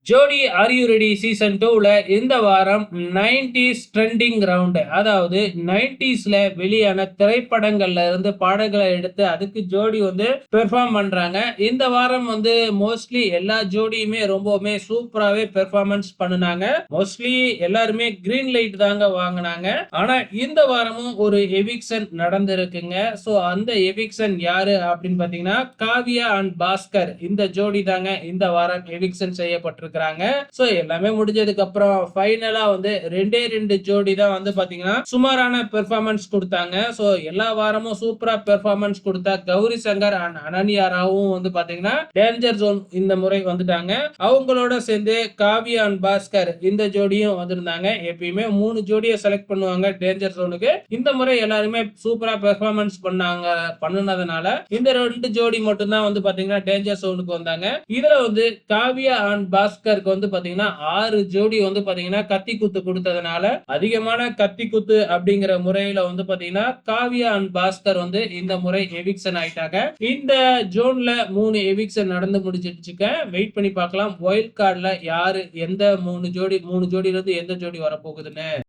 ஜோடி are you ready season 2ல இந்த வாரம் 90s ட்ரெண்டிங் ரவுண்ட், அதாவது 90ஸ்ல வெளியான திரைப்படங்கள்ல இருந்து பாடல்களை எடுத்து அதுக்கு ஜோடி வந்து பெர்ஃபார்ம் பண்றாங்க. இந்த வாரம் வந்து மோஸ்ட்லி எல்லா ஜோடியுமே ரொம்பவுமே சூப்பராவே பெர்ஃபார்மன்ஸ் பண்ணுனாங்க. மோஸ்ட்லி எல்லாருமே கிரீன் லைட் தாங்க வாங்குனாங்க. ஆனா இந்த வாரமும் ஒரு எவிக்ஷன் நடந்திருக்குங்க. சோ அந்த எவிக்ஷன் யாரு அப்படின்னு பாத்தீங்கன்னா காவியா அண்ட் பாஸ்கர் இந்த ஜோடி தாங்க இந்த வாரம் எவிக்ஷன் செய்யப்பட்டிருக்காங்க. சோ எல்லாமே முடிஞ்சதுக்கு அப்புறம் ஃபைனலா வந்து ரெண்டே ரெண்டு ஜோடி தான் வந்து பாத்தீங்கன்னா சுமாரான பெர்ஃபார்மன்ஸ் கொடுத்தாங்க. சோ எல்லா வாரமும் சூப்பரா பெர்ஃபார்மன்ஸ் கொடுத்தா கௌரி சங்கர் அண்ட் அனன்யா ராவும் வந்து பாத்தீங்கன்னா டேஞ்சர் ஜோன் இந்த முறை வந்துட்டாங்க. அவங்களோட சேர்ந்து காவியா அண்ட் பாஸ்கர் இந்த ஜோடியும் வந்திருந்தாங்க. எப்பயுமே 3 ஜோடியை செலக்ட் பண்ணுவாங்க டேஞ்சர் ஜோனுக்கு. இந்த முறை எல்லாருமே சூப்பரா பெர்ஃபார்மன்ஸ் பண்ணதுனால இந்த 2 ஜோடி மட்டும் தான் வந்து பாத்தீங்கன்னா டேஞ்சர் ஜோனுக்கு வந்தாங்க. இதுல வந்து காவியா அண்ட் பாஸ்கருக்கு வந்து பாத்தீங்கன்னா 6 ஜோடி வந்து பாத்தீங்கன்னா கத்தி குத்து கொடுத்ததுனால அதிகமான கத்தி குத்து அப்படிங்கிற முறையில வந்து பாத்தீங்கன்னா காவியா அண்ட் பாஸ்கர் வந்து இந்த முறை எவிக்ஷன் ஆயிட்டாங்க. இந்த ஜோன்ல 3 எவிக்ஷன் நடந்து முடிஞ்சிடுச்சுக்க. வெயிட் பண்ணி பார்க்கலாம் வைல்ட் கார்டுல யாரு எந்த 3 ஜோடியில இருந்து எந்த ஜோடி வரப்போகுதுன்னு.